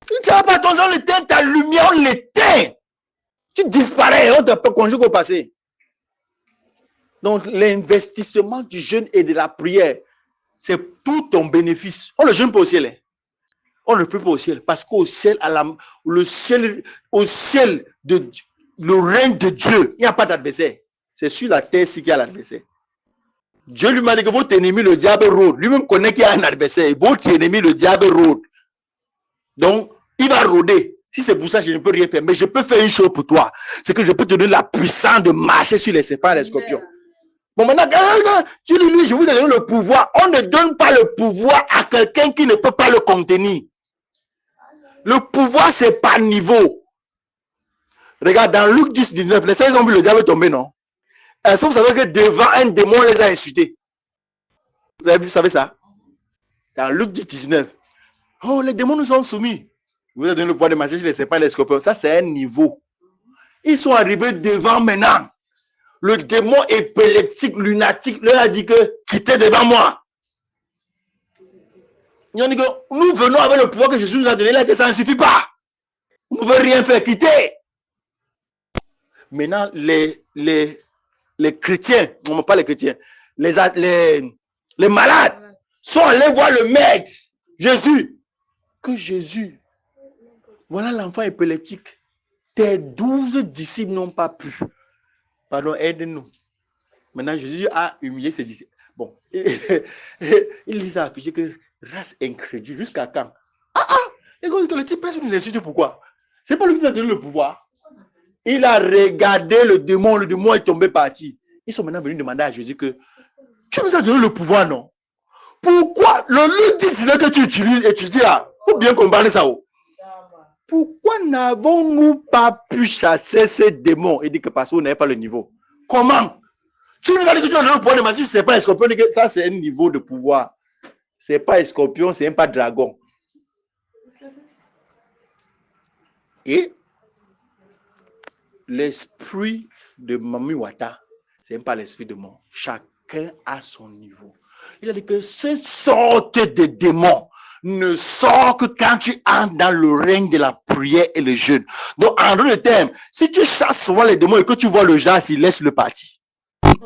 Tu n'as pas attention, on l'éteint, ta lumière, on l'éteint. Tu disparais, on te conjugue au passé. Donc, l'investissement du jeûne et de la prière, c'est tout ton bénéfice. On ne jeûne pas au ciel. Hein. On ne prie pas au ciel. Parce qu'au ciel, au ciel, le règne de Dieu, il n'y a pas d'adversaire. C'est sur la terre qu'il y a l'adversaire. Dieu lui m'a dit que votre ennemi, le diable, rôde. Lui-même connaît qu'il y a un adversaire. Votre ennemi, le diable, rôde. Donc, il va rôder. Si c'est pour ça, je ne peux rien faire. Mais je peux faire une chose pour toi. C'est que je peux te donner la puissance de marcher sur les serpents et les scorpions. Bon, maintenant, tu lui, je vous ai donné le pouvoir. On ne donne pas le pouvoir à quelqu'un qui ne peut pas le contenir. Le pouvoir, c'est par niveau. Regarde, dans Luc 10, 19, les 16 ont vu le diable tomber, non? Est-ce que vous savez que devant un démon, on les a insultés? Vous savez ça? Dans Luc 10, 19. Oh, les démons nous sont soumis. Vous avez donné le pouvoir de marcher sur les serpents et les scorpions. Ça, c'est un niveau. Ils sont arrivés devant maintenant. Le démon épileptique, lunatique, leur a dit que quittez devant moi. Ils ont dit que nous venons avec le pouvoir que Jésus nous a donné là, que ça ne suffit pas. Vous ne pouvez rien faire, quitter. Maintenant, les chrétiens, non pas les chrétiens, les malades sont allés voir le maître, Jésus. Que Jésus, voilà l'enfant épileptique. Tes 12 disciples n'ont pas pu. Pardon, aide-nous. Maintenant, Jésus a humilié ses disciples. Bon, il les a affichés que race incrédule. Jusqu'à quand? Et quand le type nous insulte, pourquoi? C'est pas lui qui nous a donné le pouvoir. Il a regardé le démon est tombé parti. Ils sont maintenant venus demander à Jésus que tu nous as donné le pouvoir, non? Pourquoi le Luc 19 que tu utilises et tu dis là, faut bien comprendre ça. Pourquoi n'avons-nous pas pu chasser ces démons? Il dit que parce qu'on n'avait pas le niveau. Comment? Tu nous as dit que tu as donné le pouvoir de magie, c'est pas un scorpion. Ça, c'est un niveau de pouvoir. C'est pas un scorpion, c'est même pas dragon. Et l'esprit de Mami Wata, c'est même pas l'esprit de mon. Chacun a son niveau. Il a dit que cette sorte de démon ne sort que quand tu entres dans le règne de la prière et le jeûne. Donc, en d'autres termes, si tu chasses souvent les démons et que tu vois le genre, il laisse le parti.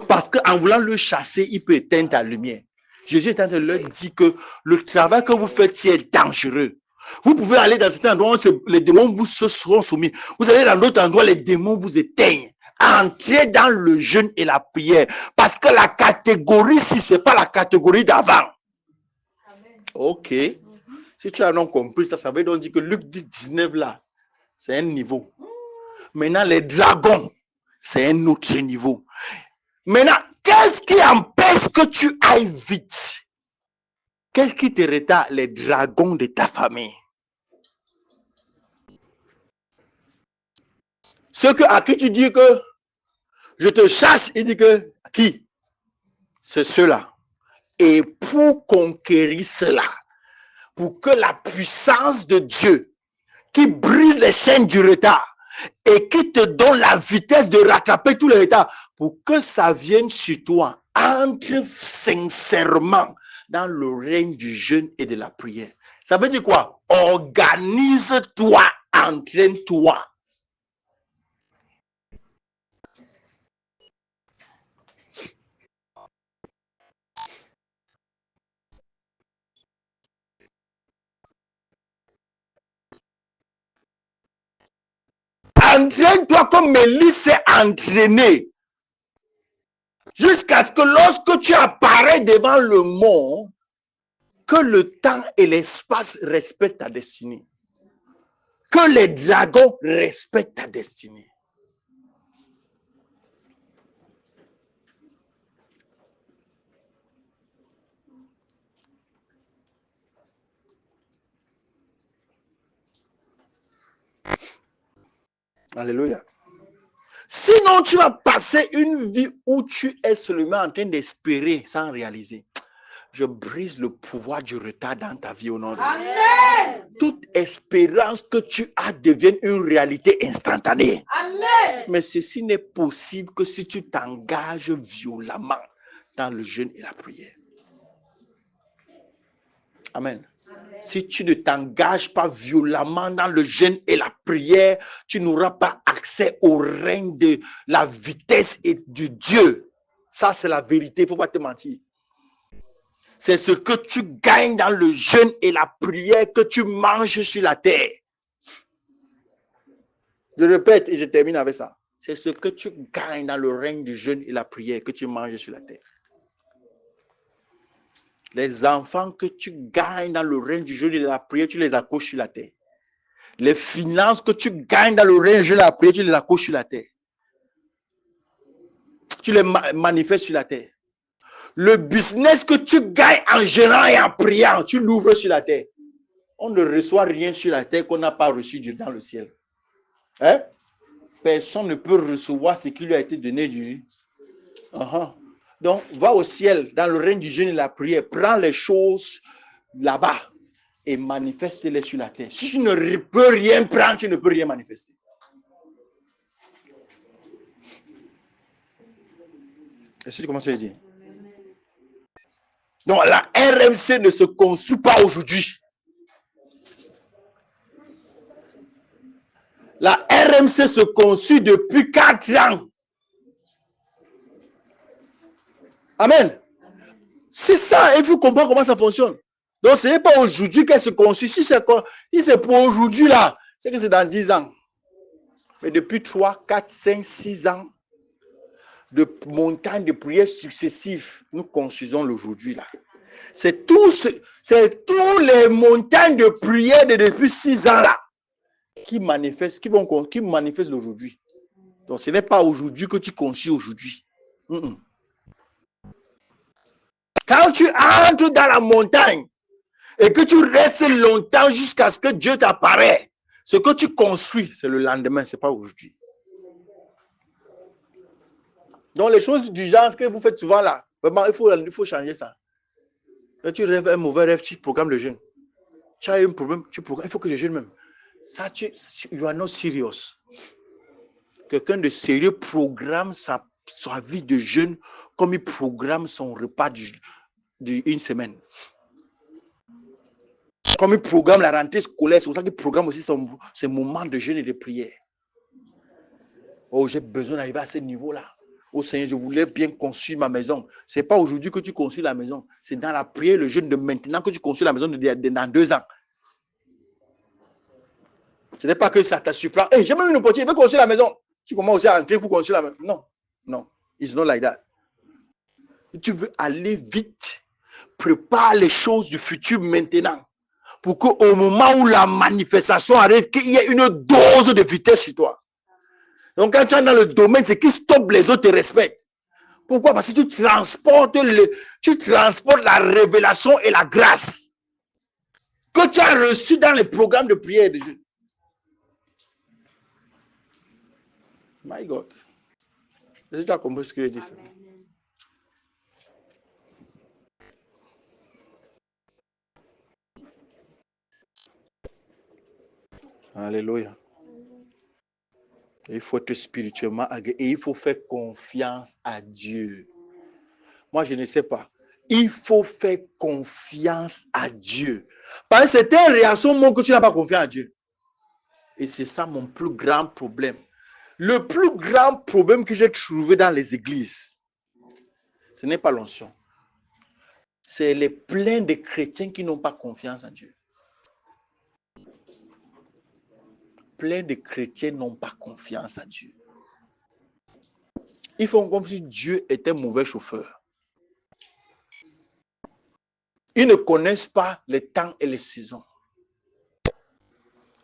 Parce qu'en voulant le chasser, il peut éteindre ta lumière. Jésus est en train de leur dire que le travail que vous faites est dangereux. Vous pouvez aller dans certains endroits où les démons vous seront soumis. Vous allez dans d'autres endroits, les démons vous éteignent. Entrez dans le jeûne et la prière. Parce que la catégorie, si ce n'est pas la catégorie d'avant. Ok. Si tu as non compris, ça veut donc dire que Luc 10, 19 là, c'est un niveau. Maintenant, les dragons, c'est un autre niveau. Maintenant, qu'est-ce qui empêche que tu ailles vite? Qu'est-ce qui te retarde? Les dragons de ta famille. Ceux à qui tu dis que je te chasse, il dit que qui? C'est ceux-là. Et pour conquérir cela, pour que la puissance de Dieu qui brise les chaînes du retard et qui te donne la vitesse de rattraper tous les retards, pour que ça vienne chez toi, entre sincèrement dans le règne du jeûne et de la prière. Ça veut dire quoi? Organise-toi, entraîne-toi. Entraîne-toi comme Mélie s'est entraînée. Jusqu'à ce que lorsque tu apparais devant le monde, que le temps et l'espace respectent ta destinée. Que les dragons respectent ta destinée. Alléluia. Sinon, tu vas passer une vie où tu es seulement en train d'espérer sans réaliser. Je brise le pouvoir du retard dans ta vie au nom de Dieu. Amen. Toute espérance que tu as devienne une réalité instantanée. Amen. Mais ceci n'est possible que si tu t'engages violemment dans le jeûne et la prière. Amen. Si tu ne t'engages pas violemment dans le jeûne et la prière, tu n'auras pas accès au règne de la vitesse et du Dieu. Ça, c'est la vérité, il ne faut pas te mentir. C'est ce que tu gagnes dans le jeûne et la prière que tu manges sur la terre. Je répète et je termine avec ça. C'est ce que tu gagnes dans le règne du jeûne et la prière que tu manges sur la terre. Les enfants que tu gagnes dans le règne du jeûne et de la prière, tu les accroches sur la terre. Les finances que tu gagnes dans le règne du jeûne et de la prière, tu les accroches sur la terre. tu les manifestes sur la terre. Le business que tu gagnes en gérant et en priant, tu l'ouvres sur la terre. On ne reçoit rien sur la terre qu'on n'a pas reçu dans le ciel. Hein? Personne ne peut recevoir ce qui lui a été donné du... Donc, va au ciel, dans le règne du jeûne et la prière. Prends les choses là-bas et manifeste-les sur la terre. Si tu ne peux rien prendre, tu ne peux rien manifester. Est-ce que tu commences à dire? Donc, la RMC ne se construit pas aujourd'hui. La RMC se construit depuis 4 ans. Amen. C'est ça, il faut comprendre comment ça fonctionne. Donc, ce n'est pas aujourd'hui qu'elle se construit. Si c'est pour aujourd'hui, là, c'est que c'est dans 10 ans. Mais depuis 3, 4, 5, 6 ans, de montagnes de prières successives, nous construisons l'aujourd'hui, là. C'est tous les montagnes de prières de depuis 6 ans, là, qui manifestent l'aujourd'hui. Donc, ce n'est pas aujourd'hui que tu construis aujourd'hui. Quand tu entres dans la montagne et que tu restes longtemps jusqu'à ce que Dieu t'apparaît, ce que tu construis, c'est le lendemain, ce n'est pas aujourd'hui. Donc, les choses du genre que vous faites souvent là, vraiment, il faut changer ça. Quand tu rêves un mauvais rêve, tu programmes le jeûne. Tu as un problème, tu programmes, il faut que je jeûne même. Ça, you are not serious. Quelqu'un de sérieux programme sa vie de jeûne comme il programme son repas d'une semaine. Comme il programme la rentrée scolaire, c'est pour ça qu'il programme aussi ses moments de jeûne et de prière. Oh, j'ai besoin d'arriver à ce niveau-là. Oh Seigneur, je voulais bien construire ma maison. Ce n'est pas aujourd'hui que tu construis la maison. C'est dans la prière, le jeûne de maintenant que tu construis la maison dans 2 ans. Ce n'est pas que ça te surprend. Hey, j'ai même une opportunité, je veux construire la maison. Tu commences aussi à entrer pour construire la maison. Non, non. It's not like that. Si tu veux aller vite, prépare les choses du futur maintenant. Pour qu'au moment où la manifestation arrive, qu'il y ait une dose de vitesse sur toi. Donc, quand tu es dans le domaine, c'est qui stoppe les autres te respectent. Pourquoi? Parce que tu transportes la révélation et la grâce que tu as reçu dans les programmes de prière et de jeûne. My God. Est-ce que tu as compris ce que je dis? Alléluia. Il faut être spirituellement agréé et il faut faire confiance à Dieu. Moi, je ne sais pas. Il faut faire confiance à Dieu. Parce que c'est une réaction mon que tu n'as pas confiance à Dieu. Et c'est ça mon plus grand problème. Le plus grand problème que j'ai trouvé dans les églises, ce n'est pas l'onction. C'est les pleins de chrétiens qui n'ont pas confiance en Dieu. Plein de chrétiens n'ont pas confiance en Dieu. Ils font comme si Dieu était un mauvais chauffeur. Ils ne connaissent pas les temps et les saisons.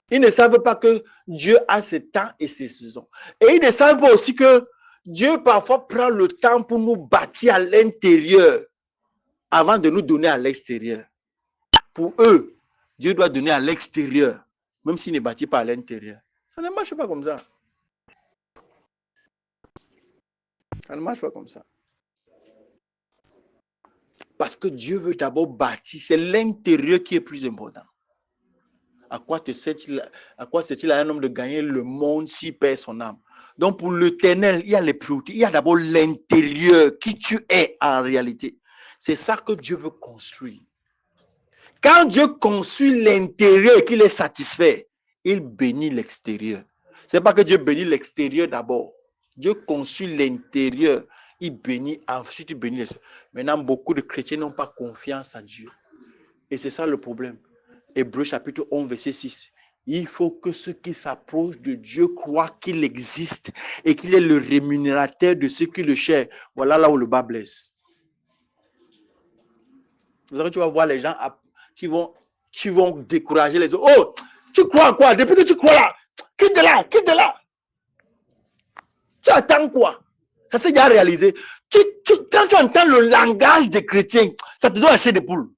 Ils ne savent pas que Dieu a ses temps et ses saisons. Et ils ne savent pas aussi que Dieu parfois prend le temps pour nous bâtir à l'intérieur avant de nous donner à l'extérieur. Pour eux, Dieu doit donner à l'extérieur, même s'il ne bâtit pas à l'intérieur. Ça ne marche pas comme ça. Ça ne marche pas comme ça. Parce que Dieu veut d'abord bâtir. C'est l'intérieur qui est plus important. À quoi sert-il à un homme de gagner le monde s'il perd son âme? Donc pour l'Éternel, il y a les priorités. Il y a d'abord l'intérieur, qui tu es en réalité. C'est ça que Dieu veut construire. Quand Dieu construit l'intérieur et qu'il est satisfait, il bénit l'extérieur. Ce n'est pas que Dieu bénit l'extérieur d'abord. Dieu construit l'intérieur, il bénit, ensuite il bénit l'extérieur. Maintenant, beaucoup de chrétiens n'ont pas confiance en Dieu. Et c'est ça le problème. Hébreux chapitre 11, verset 6. Il faut que ceux qui s'approchent de Dieu croient qu'il existe et qu'il est le rémunérateur de ceux qui le cherchent. Voilà là où le bas blesse. Vous savez, tu vas voir les gens qui vont décourager les autres. Oh, tu crois quoi? Depuis que tu crois là, quitte de là, quitte de là. Tu attends quoi? Ça s'est déjà réalisé. Quand tu entends le langage des chrétiens, ça te doit acheter des poules.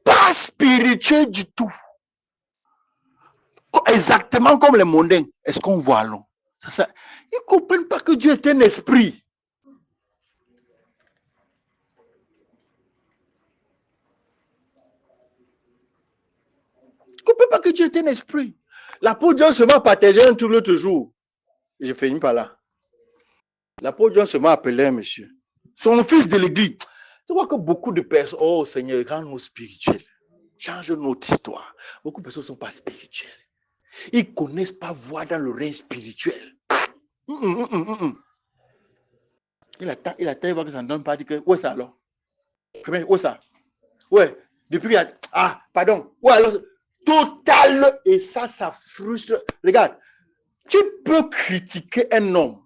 Pas spirituel du tout. Exactement comme les mondains. Est-ce qu'on voit long? Ils ne comprennent pas que Dieu est un esprit. Ils ne comprennent pas que Dieu est un esprit. L'apôtre John se va partager un tout l'autre jour. Je finis par là. L'apôtre John se va appeler un monsieur. Son fils de l'église. Tu vois que beaucoup de personnes, oh Seigneur, rends-nous spirituels. Change notre histoire. Beaucoup de personnes ne sont pas spirituelles. Ils ne connaissent pas voir dans le règne spirituel. Il attend, il voit que ça ne donne pas. Il dit que, où est ça alors? Où est ça? Ouais, depuis qu'il a. Ah, pardon. Ouais, alors, total. Et ça frustre. Regarde, tu peux critiquer un homme.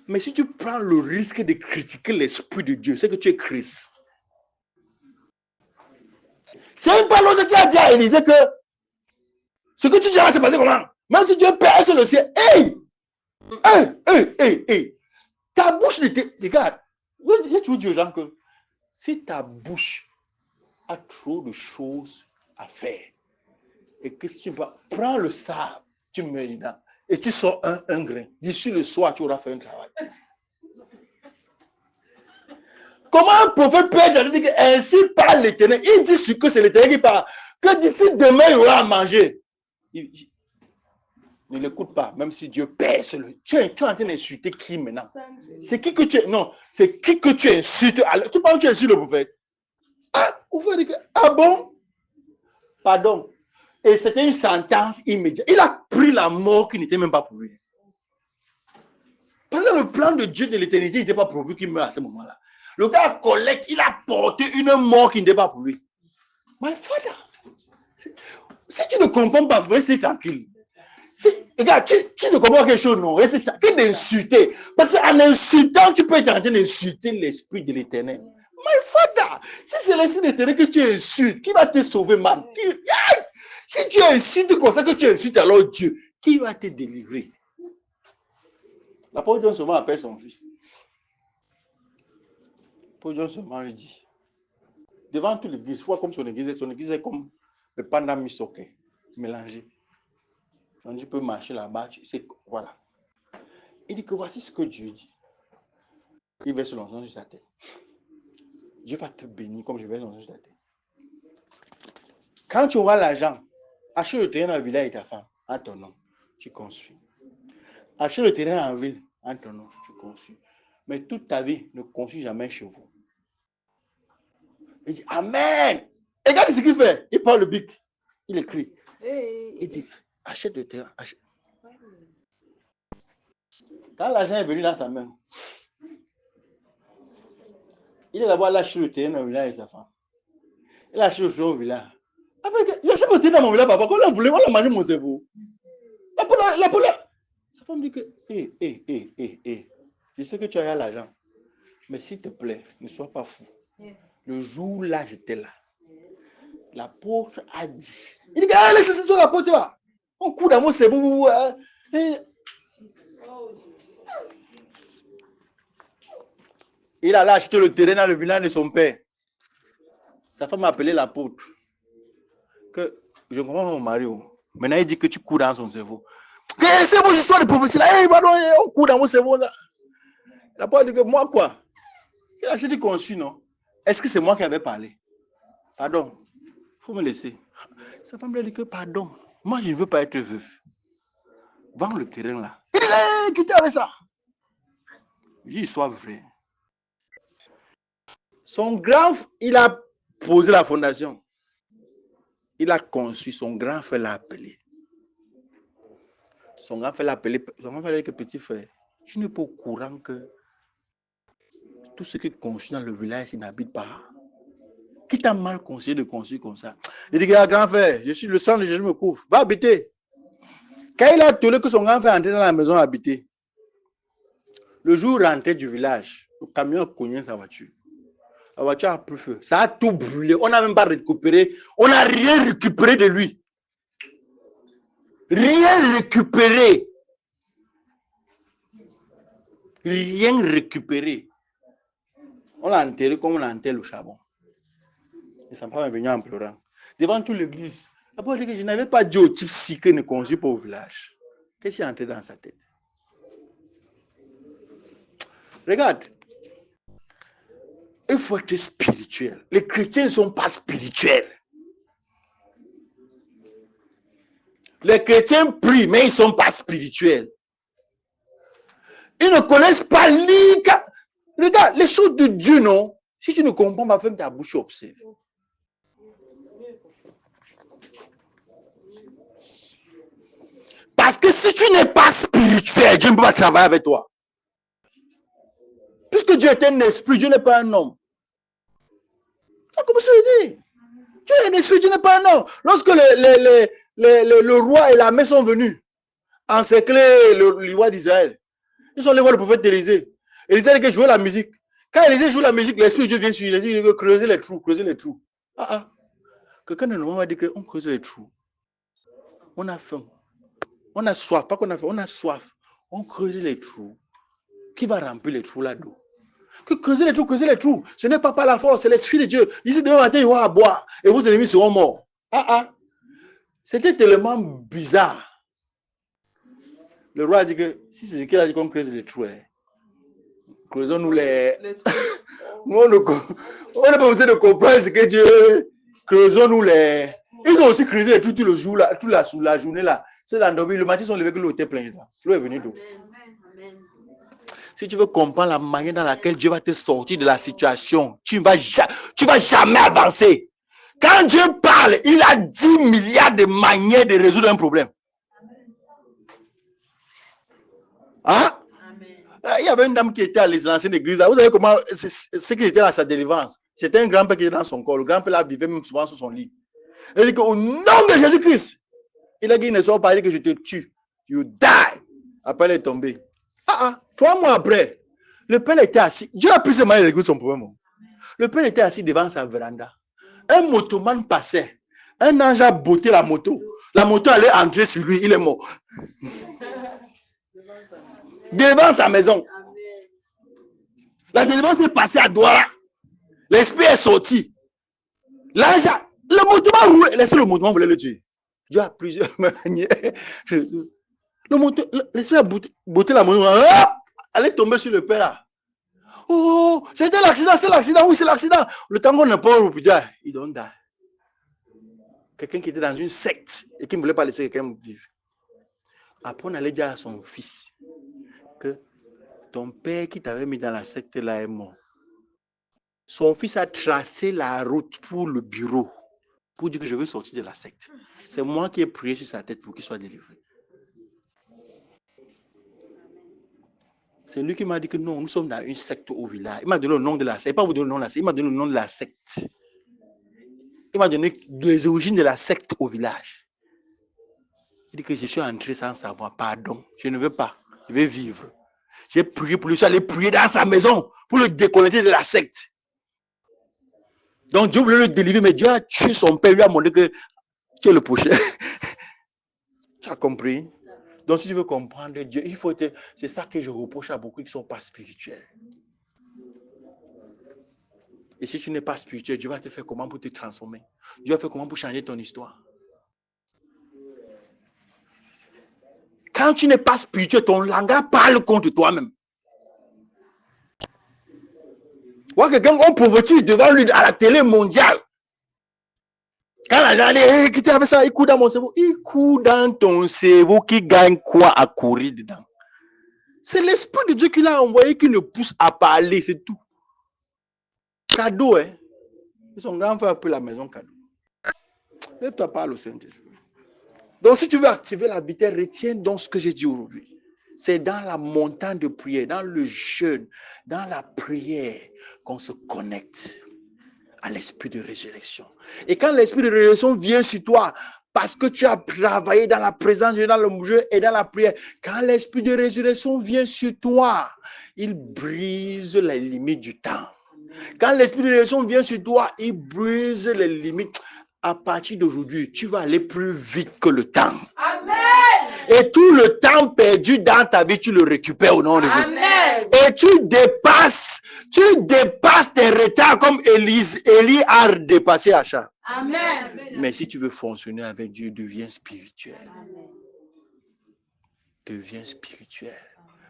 Mais si tu prends le risque de critiquer l'Esprit de Dieu, c'est que tu es Christ. C'est pas l'autre qui a dit à Élisée que ce que tu diras, c'est passé comment? Même si Dieu perce le ciel, hey! Ta bouche n'était. Regarde, j'ai toujours dit aux gens que si ta bouche a trop de choses à faire, et que si tu prends le sable, tu mets dedans, et tu sors un grain. D'ici le soir, tu auras fait un travail. Comment un prophète peut être dit que ainsi parle l'Éternel? Il dit ce que c'est l'Éternel qui parle. Que d'ici demain, il y aura à manger. Ne l'écoute pas, même si Dieu perce le. Tu es en train d'insulter qui maintenant? C'est qui que tu es? Non, c'est qui que tu insultes? Tu penses que tu insultes le prophète? Ah, vous faites dire que, ah bon? Pardon. Et c'était une sentence immédiate. Il a pris la mort qui n'était même pas pour lui. Parce que le plan de Dieu de l'éternité n'était pas prévu qu'il meure à ce moment-là. Le gars collecte, il a porté une mort qui n'était pas pour lui. My father. Si tu ne comprends pas, reste tranquille. Regarde, tu ne comprends pas quelque chose, non? Reste tranquille d'insulter. Parce qu'en insultant, tu peux être en train d'insulter l'esprit de l'éternel. My father. Si c'est l'esprit de l'éternel que tu insultes, qui va te sauver, man? Si tu insultes comme ça, que tu insultes alors Dieu, qui va te délivrer? L'apôtre John souvent appelle son fils. L'apôtre John souvent lui dit, devant toute l'église, soit comme son église est comme le panda misoké, mélangé. Donc tu peux marcher là-bas, voilà. Il dit que voici ce que Dieu dit. Il verse l'onction sur sa tête. Dieu va te bénir comme je verse l'onction sur ta tête. Quand tu auras l'argent, achète le terrain dans le village et ta femme, en ton nom, tu construis. Achète le terrain en ville, en ton nom, tu construis. Mais toute ta vie, ne construis jamais chez vous. Il dit, Amen. Et regarde ce qu'il fait. Il prend le bic. Il écrit. Il dit, achète le terrain. Achète. Quand l'argent est venu dans sa main, il est d'abord lâché le terrain dans le village et sa femme. Il a acheté le terrain au village. Après, il achète le terrain dans mon village, papa. Quand on voulait, on a mangé mon cerveau. Sa femme dit que, je sais que tu as l'argent. Mais s'il te plaît, ne sois pas fou. Le jour là, j'étais là. L'apôtre a dit. Il dit que laissez sur l'apôtre là. On court dans mon cerveau. Il a acheté le terrain dans le village de son père. Sa femme a appelé l'apôtre. Que je comprends mon mari. Maintenant, il dit que tu cours dans son cerveau. C'est mon histoire de prophétie là. On court dans mon cerveau là. L'apôtre dit que moi quoi? Il a acheté conçu, non? Est-ce que c'est moi qui avais parlé? Pardon. Il faut me laisser. Sa femme lui a dit que pardon. Moi, je ne veux pas être veuf. Vends le terrain là. Il dit, quittez avec ça. Il soit vrai. Son grand, il a posé la fondation. Il a construit, son grand frère l'a appelé. Son grand frère l'a appelé. Son grand frère l'a dit que petit frère, tu n'es pas au courant que tout ce qui est construit dans le village, il n'habite pas. Qui t'a mal conseillé de construire comme ça? Il dit, grand frère, je suis le sang de Jésus me couvre. Va habiter. Quand il a tenu que son grand frère entrait dans la maison à habiter, le jour rentré du village, le camion a cogné sa voiture. La voiture a pris feu. Ça a tout brûlé. On n'a même pas récupéré. On n'a rien récupéré de lui. Rien récupéré. Rien récupéré. On l'a enterré comme on enterre le charbon. Et sa femme est venue en pleurant. Devant toute l'église. Après, je n'avais pas dit au type si que ne conduit pas au village. Qu'est-ce qui est entré dans sa tête? Regarde. Il faut être spirituel. Les chrétiens ne sont pas spirituels. Les chrétiens prient, mais ils ne sont pas spirituels. Ils ne connaissent pas l'Ika. Regarde, les choses de Dieu, non? Si tu ne comprends pas, ferme ta bouche et observe. Parce que si tu n'es pas spirituel, Dieu ne peut pas travailler avec toi. Puisque Dieu est un esprit, Dieu n'est pas un homme. Comment ça veut dire? Dieu est un esprit, Dieu n'est pas un homme. Lorsque le roi et la mère sont venus encercler le roi d'Israël, ils sont allés voir le prophète Élisée. Élisée a dit que jouer la musique. Quand Élisée joue la musique, l'esprit de Dieu vient sur lui. Il a dit que creuser les trous, creuser les trous. Quelqu'un de nous a dit qu'on creuse les trous. On a faim. On a soif. Pas qu'on a faim, on a soif. On creuse les trous. Qui va remplir les trous là-dedans? Que creuser les trous. Ce n'est pas par la force, c'est l'esprit de Dieu. Ici, demain matin, ils vont à boire et vos ennemis seront morts. C'était tellement bizarre. Le roi a dit que si c'est ce qu'il a dit qu'on creuse les trous, creusons-nous les trous. On n'a pas besoin de comprendre ce que Dieu. Creusons-nous les. Ils ont aussi creusé les trous tout le jour, toute la journée là. C'est l'endormi. Le matin, ils sont levés que l'eau était pleine. L'eau est venue d'où? Si tu veux comprendre la manière dans laquelle Dieu va te sortir de la situation, tu vas jamais avancer. Quand Dieu parle, il a 10 milliards de manières de résoudre un problème. Il y avait une dame qui était à l'ancienne église. Vous savez comment, ce qui était à sa délivrance. C'était un grand-père qui était dans son corps. Le grand-père là vivait même souvent sur son lit. Il dit qu'au nom de Jésus-Christ, il a dit, ne sors pas, il dit que je te tue. You die. Après, elle est tombée. 3 mois après, le père était assis. Dieu a pris ses mains et résoudre son problème. Le père était assis devant sa véranda. Un motoman passait. Un ange a botté la moto. La moto allait entrer sur lui. Il est mort. Devant sa maison. La délivrance est passée à Douala. L'esprit est sorti. L'ange a... Le motoman roulait. Laissez le motoman voulait le tuer. Dieu a plusieurs manières. L'esprit a botté la moto. Elle est tombée sur le père là. Oh, c'était l'accident, c'est l'accident, oui, c'est l'accident. Le temps qu'on n'a pas au putain, il don't die. Quelqu'un qui était dans une secte et qui ne voulait pas laisser quelqu'un vivre. Après, on allait dire à son fils que ton père qui t'avait mis dans la secte là est mort. Son fils a tracé la route pour le bureau pour dire que je veux sortir de la secte. C'est moi qui ai prié sur sa tête pour qu'il soit délivré. C'est lui qui m'a dit que non, nous sommes dans une secte au village. Il m'a donné le nom de la secte. Il m'a pas vous donner le nom de la secte. Il m'a donné le nom de la secte. Il m'a donné les origines de la secte au village. Il dit que je suis entré sans savoir. Pardon, je ne veux pas. Je vais vivre. J'ai prié pour lui. Je suis allé prier dans sa maison pour le déconnecter de la secte. Donc Dieu voulait le délivrer, mais Dieu a tué son père. Lui a montré que tu es le prochain. Tu as compris? Donc, si tu veux comprendre Dieu, il faut être... C'est ça que je reproche à beaucoup qui ne sont pas spirituels. Et si tu n'es pas spirituel, Dieu va te faire comment pour te transformer? Dieu va faire comment pour changer ton histoire? Quand tu n'es pas spirituel, ton langage parle contre toi-même. Voilà quelqu'un qu'on prophétise devant lui à la télé mondiale. Quand la gens dit, qui t'avait ça, il court dans mon cerveau. Il court dans ton cerveau qui gagne quoi à courir dedans? C'est l'esprit de Dieu qui l'a envoyé qui le pousse à parler, c'est tout. Cadeau, hein? Son grand frère a pris la maison cadeau. Lève-toi, parle au Saint-Esprit. Donc, si tu veux activer la vitesse, retiens donc ce que j'ai dit aujourd'hui. C'est dans la montagne de prière, dans le jeûne, dans la prière qu'on se connecte à l'esprit de résurrection. Et quand l'esprit de résurrection vient sur toi, parce que tu as travaillé dans la présence de Dieu, dans le jeûne et dans la prière, quand l'esprit de résurrection vient sur toi, il brise les limites du temps. Quand l'esprit de résurrection vient sur toi, il brise les limites. à partir d'aujourd'hui, tu vas aller plus vite que le temps. Amen. Et tout le temps perdu dans ta vie, tu le récupères au nom de Jésus. Amen. Et tu dépasses tes retards comme Élie a dépassé Acha. Amen. Mais si tu veux fonctionner avec Dieu, deviens spirituel. Deviens spirituel.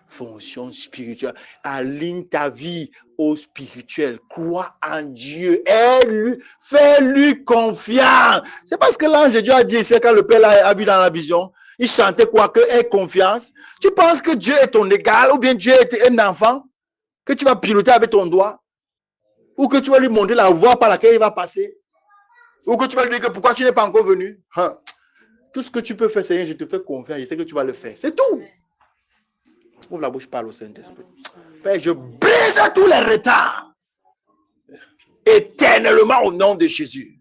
Fonction spirituelle. Aligne ta vie au spirituel. Crois en Dieu. Aide-lui. Fais-lui confiance. C'est parce que l'ange de Dieu a dit, c'est quand le Père a vu dans la vision, il chantait quoi? Que aie confiance. Tu penses que Dieu est ton égal ou bien Dieu est un enfant que tu vas piloter avec ton doigt? Ou que tu vas lui montrer la voie par laquelle il va passer? Ou que tu vas lui dire que pourquoi tu n'es pas encore venu? Tout ce que tu peux faire, Seigneur, je te fais confiance. Je sais que tu vas le faire. C'est tout. Ouvre la bouche, parle au Saint-Esprit. Père, je brise tous les retards. Éternellement au nom de Jésus.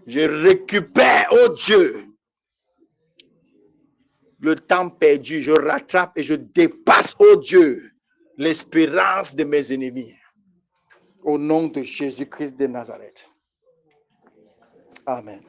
Je récupère, oh Dieu, le temps perdu. Je rattrape et je dépasse, oh Dieu, l'espérance de mes ennemis. Au nom de Jésus-Christ de Nazareth. Amen.